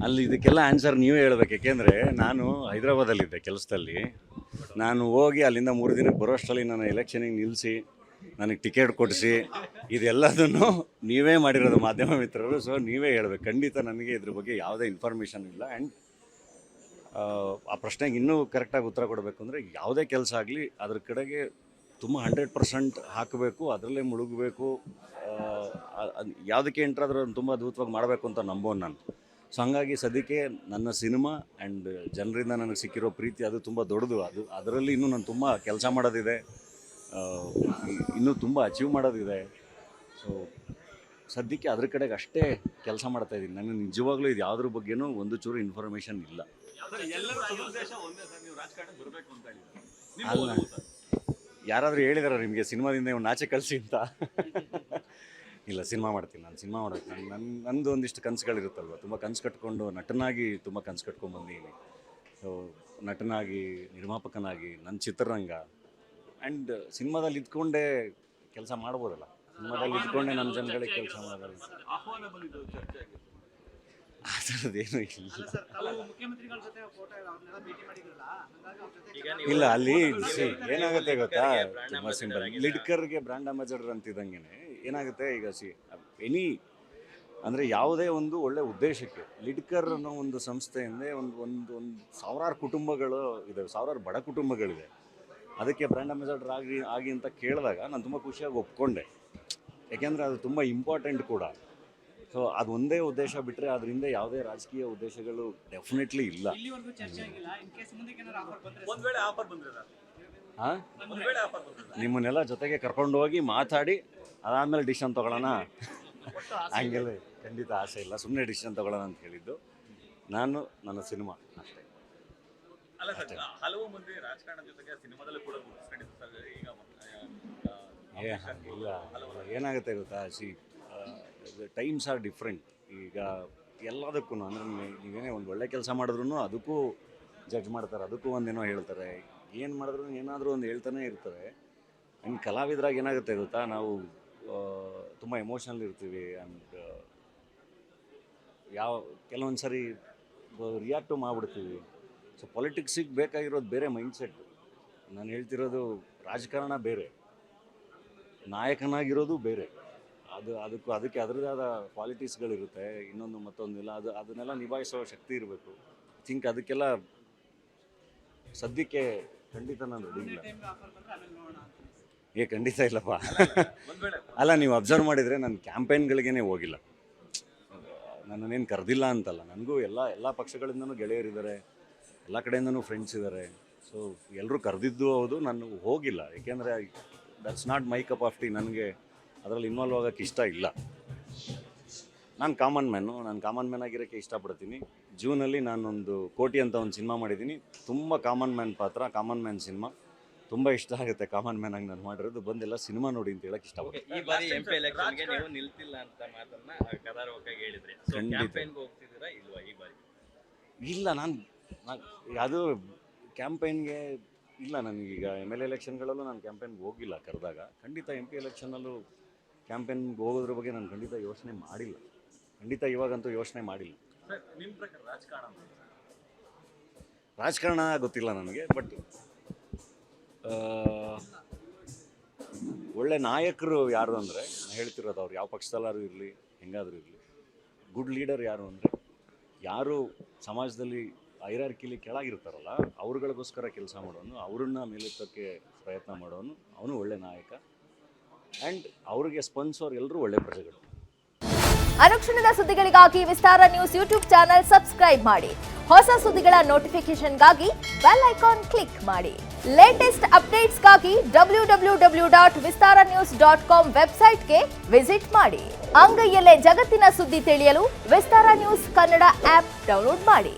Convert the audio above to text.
ಅಲ್ಲಿ ಇದಕ್ಕೆಲ್ಲ ಆನ್ಸರ್ ನೀವೇ ಹೇಳ್ಬೇಕು. ಯಾಕೆಂದರೆ ನಾನು ಹೈದರಾಬಾದಲ್ಲಿದ್ದೆ ಕೆಲಸದಲ್ಲಿ. ನಾನು ಹೋಗಿ ಅಲ್ಲಿಂದ 3 ದಿನಕ್ಕೆ ಬರೋಷ್ಟರಲ್ಲಿ ನಾನು ಎಲೆಕ್ಷನಿಗೆ ನಿಲ್ಲಿಸಿ ನನಗೆ ಟಿಕೆಟ್ ಕೊಡಿಸಿ ಇದೆಲ್ಲದನ್ನು ನೀವೇ ಮಾಡಿರೋದು ಮಾಧ್ಯಮ ಮಿತ್ರರು. ಸೊ ನೀವೇ ಹೇಳ್ಬೇಕು. ಖಂಡಿತ ನನಗೆ ಇದ್ರ ಬಗ್ಗೆ ಯಾವುದೇ ಇನ್ಫಾರ್ಮೇಷನ್ ಇಲ್ಲ. ಆ್ಯಂಡ್ ಆ ಪ್ರಶ್ನೆಗೆ ಇನ್ನೂ ಕರೆಕ್ಟಾಗಿ ಉತ್ತರ ಕೊಡಬೇಕು ಅಂದರೆ ಯಾವುದೇ ಕೆಲಸ ಆಗಲಿ ಅದ್ರ ಕಡೆಗೆ ತುಂಬ 100% ಹಾಕಬೇಕು, ಅದರಲ್ಲೇ ಮುಳುಗಬೇಕು. ಯಾವುದಕ್ಕೆ ಎಂಟ್ರಾದರೂ ತುಂಬ ಅದ್ಭುತವಾಗಿ ಮಾಡಬೇಕು ಅಂತ ನಂಬೋನು ನಾನು. ಸೊ ಹಂಗಾಗಿ ಸದ್ಯಕ್ಕೆ ನನ್ನ ಸಿನಿಮಾ ಆ್ಯಂಡ್ ಜನರಿಂದ ನನಗೆ ಸಿಕ್ಕಿರೋ ಪ್ರೀತಿ ಅದು ತುಂಬ ದೊಡ್ಡದು. ಅದರಲ್ಲಿ ಇನ್ನೂ ನಾನು ತುಂಬ ಕೆಲಸ ಮಾಡೋದಿದೆ, ಇನ್ನೂ ತುಂಬ ಅಚೀವ್ ಮಾಡೋದಿದೆ. ಸೊ ಸದ್ಯಕ್ಕೆ ಅದ್ರ ಕಡೆಗೆ ಅಷ್ಟೇ ಕೆಲಸ ಮಾಡ್ತಾಯಿದ್ದೀನಿ. ನನಗೆ ನಿಜವಾಗ್ಲೂ ಇದು ಯಾವುದ್ರ ಬಗ್ಗೆನೂ ಒಂದು ಚೂರು ಇನ್ಫಾರ್ಮೇಷನ್ ಇಲ್ಲ. ಅಲ್ಲ, ಯಾರಾದರೂ ಹೇಳಿದಾರ ನಿಮಗೆ ಸಿನಿಮಾದಿಂದ ಇವ್ನು ನಾಚೆ ಕಳಿಸಿ ಅಂತ? ಇಲ್ಲ, ಸಿನಿಮಾ ಮಾಡ್ತೀನಿ. ನಾನು ಸಿನಿಮಾ ಮಾಡೋಕ್ಕೆ ನಂದು ಒಂದಿಷ್ಟು ಕನಸುಗಳಿರುತ್ತಲ್ವ, ತುಂಬ ಕನಸು ಕಟ್ಕೊಂಡು ನಟನಾಗಿ ತುಂಬ ಕನಸು ಕಟ್ಕೊಂಡು ಬಂದಿದ್ದೀನಿ. ಸೊ ನಟನಾಗಿ, ನಿರ್ಮಾಪಕನಾಗಿ, ನನ್ನ ಚಿತ್ರರಂಗ ಆ್ಯಂಡ್ ಸಿನಿಮಾದಲ್ಲಿ ಇದ್ಕೊಂಡೇ ಕೆಲಸ ಮಾಡ್ಬೋದಲ್ಲ. ಸಿನಿಮಾದಲ್ಲಿ ಇದ್ಕೊಂಡೆ ನಮ್ಮ ಜನಗಳಿಗೆ ಕೆಲಸ ಮಾಡೋದು ಆ ಥರದ್ದೇನೂ ಇಲ್ಲ. ಅಲ್ಲಿ ಏನಾಗುತ್ತೆ ಗೊತ್ತಾ, ತುಂಬ ಸಿಂಪಲ್. ಲಿಡ್ಕರ್ಗೆ ಬ್ರ್ಯಾಂಡ್ ಅಂಬಾಸಿಡರ್ ಅಂತಿದ್ದಂಗೆ ಏನಾಗುತ್ತೆ ಈಗ ಎನಿ ಅಂದರೆ ಯಾವುದೇ ಒಂದು ಒಳ್ಳೆ ಉದ್ದೇಶಕ್ಕೆ ಲಿಡ್ಕರ್ ಅನ್ನೋ ಒಂದು ಸಂಸ್ಥೆಯಿಂದ ಒಂದು ಸಾವಿರಾರು ಕುಟುಂಬಗಳು ಇದ್ದಾವೆ, ಸಾವಿರಾರು ಬಡ ಕುಟುಂಬಗಳಿದೆ. ಅದಕ್ಕೆ ಬ್ರ್ಯಾಂಡ್ ಅಂಬಾಸಿಡರ್ ಆಗಿ ಅಂತ ಕೇಳಿದಾಗ ನಾನು ತುಂಬ ಖುಷಿಯಾಗಿ ಒಪ್ಕೊಂಡೆ. ಯಾಕೆಂದರೆ ಅದು ತುಂಬ ಇಂಪಾರ್ಟೆಂಟ್ ಕೂಡ. ಸೊ ಅದು ಒಂದೇ ಉದ್ದೇಶ ಬಿಟ್ಟರೆ ಅದರಿಂದ ಯಾವುದೇ ರಾಜಕೀಯ ಉದ್ದೇಶಗಳು ಡೆಫಿನೆಟ್ಲಿ ಇಲ್ಲ. ಹಾಂ, ನಿಮ್ಮನ್ನೆಲ್ಲ ಜೊತೆಗೆ ಕರ್ಕೊಂಡು ಹೋಗಿ ಮಾತಾಡಿ ಅದಾದಮೇಲೆ ಡಿಸಿಷನ್ ತೊಗೊಳ್ಳೋಣ ಹಂಗೆಲ್ಲ ಖಂಡಿತ ಆಸೆ ಇಲ್ಲ. ಸುಮ್ಮನೆ ಡಿಸಿಷನ್ ತೊಗೊಳ್ಳೋಣ ಅಂತ ಹೇಳಿದ್ದು ನಾನು, ನನ್ನ ಸಿನಿಮಾ ಅಷ್ಟೇ. ಇಲ್ಲ, ಏನಾಗುತ್ತೆ ಗೊತ್ತಾ, ಟೈಮ್ಸ್ ಆರ್ ಡಿಫ್ರೆಂಟ್. ಈಗ ಎಲ್ಲದಕ್ಕೂ ಅಂದರೆ ನೀವೇನೇ ಒಂದು ಒಳ್ಳೆ ಕೆಲಸ ಮಾಡಿದ್ರು ಅದಕ್ಕೂ ಜಡ್ಜ್ ಮಾಡ್ತಾರೆ, ಅದಕ್ಕೂ ಒಂದೇನೋ ಹೇಳ್ತಾರೆ. ಏನು ಮಾಡಿದ್ರು ಏನಾದರೂ ಒಂದು ಹೇಳ್ತಾನೆ ಇರ್ತಾರೆ. ಇನ್ನು ಕಲಾವಿದರಾಗಿ ಏನಾಗುತ್ತೆ ಗೊತ್ತಾ, ನಾವು ತುಂಬ ಎಮೋಷ್ನಲ್ ಇರ್ತೀವಿ. ಆ್ಯಂಡ್ ಕೆಲವೊಂದು ಸರಿ ರಿಯಾಕ್ಟು ಮಾಡಿಬಿಡ್ತೀವಿ. ಸೊ ಪೊಲಿಟಿಕ್ಸಿಗೆ ಬೇಕಾಗಿರೋದು ಬೇರೆ ಮೈಂಡ್ಸೆಟ್. ನಾನು ಹೇಳ್ತಿರೋದು ರಾಜಕಾರಣ ಬೇರೆ, ನಾಯಕನಾಗಿರೋದು ಬೇರೆ. ಅದಕ್ಕೆ ಅದರದೇ ಆದ ಕ್ವಾಲಿಟೀಸ್ಗಳಿರುತ್ತೆ, ಇನ್ನೊಂದು ಮತ್ತೊಂದಿಲ್ಲ. ಅದನ್ನೆಲ್ಲ ನಿಭಾಯಿಸೋ ಶಕ್ತಿ ಇರಬೇಕು. ಥಿಂಕ್ ಅದಕ್ಕೆಲ್ಲ ಸದ್ಯಕ್ಕೆ ಖಂಡಿತ ನಾನು ರೆಡಿ ಇಲ್ಲ. ಖಂಡಿತ ಇಲ್ಲಪ್ಪ. ಅಲ್ಲ, ನೀವು ಅಬ್ಸರ್ವ್ ಮಾಡಿದರೆ ನಾನು ಕ್ಯಾಂಪೇನ್ಗಳಿಗೇ ಹೋಗಿಲ್ಲ. ನನ್ನನ್ನೇನು ಕರೆದಿಲ್ಲ ಅಂತಲ್ಲ, ನನಗೂ ಎಲ್ಲ ಪಕ್ಷಗಳಿಂದನೂ ಗೆಳೆಯರಿದ್ದಾರೆ, ಎಲ್ಲ ಕಡೆಯಿಂದನೂ ಫ್ರೆಂಡ್ಸ್ ಇದ್ದಾರೆ. ಸೊ ಎಲ್ಲರೂ ಕರೆದಿದ್ದು ಹೌದು, ನಾನು ಹೋಗಿಲ್ಲ. ಏಕೆಂದರೆ that's not my cup of tea. ನನಗೆ ಅದರಲ್ಲಿ ಇನ್ವಾಲ್ವ್ ಆಗೋಕ್ಕೆ ಇಷ್ಟ ಇಲ್ಲ. ನಾನು ಕಾಮನ್ ಮ್ಯಾನ್ ಆಗಿರೋಕ್ಕೆ ಇಷ್ಟಪಡ್ತೀನಿ. ಜೂನಲ್ಲಿ ನಾನೊಂದು ಕೋಟಿ ಅಂತ ಒಂದು ಸಿನಿಮಾ ಮಾಡಿದ್ದೀನಿ. ತುಂಬ ಕಾಮನ್ ಮ್ಯಾನ್ ಪಾತ್ರ, ಕಾಮನ್ ಮ್ಯಾನ್ ಸಿನಿಮಾ ತುಂಬ ಇಷ್ಟ ಆಗುತ್ತೆ. ಕಾಮನ್ ಮ್ಯಾನ್ ಆಗಿ ನಾನು ಮಾಡಿರೋದು. ಬಂದೆಲ್ಲ ಸಿನಿಮಾ ನೋಡಿ ಅಂತ ಹೇಳಕ್ಕೆ ಇಷ್ಟಪಡ್ತೀನಿ. ಈ ಬಾರಿ MP ಎಲೆಕ್ಷನ್ಗೆ ನೀವು ನಿಲ್ತಿಲ್ಲ ಅಂತ ಮಾತನ್ನ ಕರಾರವಾಗಿ ಹೇಳಿದ್ರಿ. ಕ್ಯಾಂಪೇನ್ಗೆ ಹೋಗ್ತಿದ್ದೀರಾ ಇಲ್ವಾ ಈ ಬಾರಿ? ಇಲ್ಲ, ನಾನು ಅದು ಕ್ಯಾಂಪೇನ್ಗೆ ಇಲ್ಲ. ನನಗೀಗ MLA ಎಲೆಕ್ಷನ್ಗಳಲ್ಲೂ ನಾನು ಕ್ಯಾಂಪೇನ್ಗೆ ಹೋಗಿಲ್ಲ. ಕರೆದಾಗ ಖಂಡಿತ MP ಎಲೆಕ್ಷನಲ್ಲೂ ಕ್ಯಾಂಪೇನ್ಗೆ ಹೋಗೋದ್ರ ಬಗ್ಗೆ ನಾನು ಖಂಡಿತ ಯೋಚನೆ ಮಾಡಿಲ್ಲ. ಖಂಡಿತ ಇವಾಗಂತೂ ಯೋಚನೆ ಮಾಡಿಲ್ಲ. ನಿಮ್ಮ ಪ್ರಕಾರ ರಾಜಕಾರಣ ಗೊತ್ತಿಲ್ಲ ನನಗೆ. ಬಟ್ ಒಳ್ಳೆ ನಾಯಕರು ಯಾರು ಅಂದರೆ ಹೇಳ್ತಿರೋದು, ಅವ್ರು ಯಾವ ಪಕ್ಷದಲ್ಲಾದ್ರೂ ಇರಲಿ, ಹೆಂಗಾದರೂ ಇರಲಿ, ಗುಡ್ ಲೀಡರ್ ಯಾರು ಅಂದರೆ ಯಾರು ಸಮಾಜದಲ್ಲಿ ಹೈರಾರ್ಕಿಲಿ ಕೆಳಗಿರ್ತಾರಲ್ಲ ಅವ್ರುಗಳಿಗೋಸ್ಕರ ಕೆಲಸ ಮಾಡೋನು, ಅವ್ರನ್ನ ಮೇಲೆತ್ತೋಕ್ಕೆ ಪ್ರಯತ್ನ ಮಾಡೋನು, ಅವನು ಒಳ್ಳೆ ನಾಯಕ. ಆ್ಯಂಡ್ ಅವ್ರಿಗೆ ಸ್ಪಂದಿಸೋರು ಎಲ್ಲರೂ ಒಳ್ಳೆ ಪ್ರಜೆಗಳು. ಅನುಕ್ಷಣದ ಸುದ್ದಿಗಳಿಗಾಗಿ ವಿಸ್ತಾರ ನ್ಯೂಸ್ ಯೂಟ್ಯೂಬ್ ಚಾನೆಲ್ ಸಬ್ಸ್ಕ್ರೈಬ್ ಮಾಡಿ. ಹೊಸ ಸುದ್ದಿಗಳ ನೋಟಿಫಿಕೇಶನ್ಗಾಗಿ ಬೆಲ್ ಐಕಾನ್ ಕ್ಲಿಕ್ ಮಾಡಿ. ಲೇಟೆಸ್ಟ್ ಅಪ್ಡೇಟ್ಸ್ಗಾಗಿ www.vistaranews.com ವೆಬ್ಸೈಟ್ಗೆ ವಿಸಿಟ್ ಮಾಡಿ. ಅಂಗೈಯಲ್ಲೇ ಜಗತ್ತಿನ ಸುದ್ದಿ ತಿಳಿಯಲು ವಿಸ್ತಾರ ನ್ಯೂಸ್ ಕನ್ನಡ ಆಪ್ ಡೌನ್ಲೋಡ್ ಮಾಡಿ.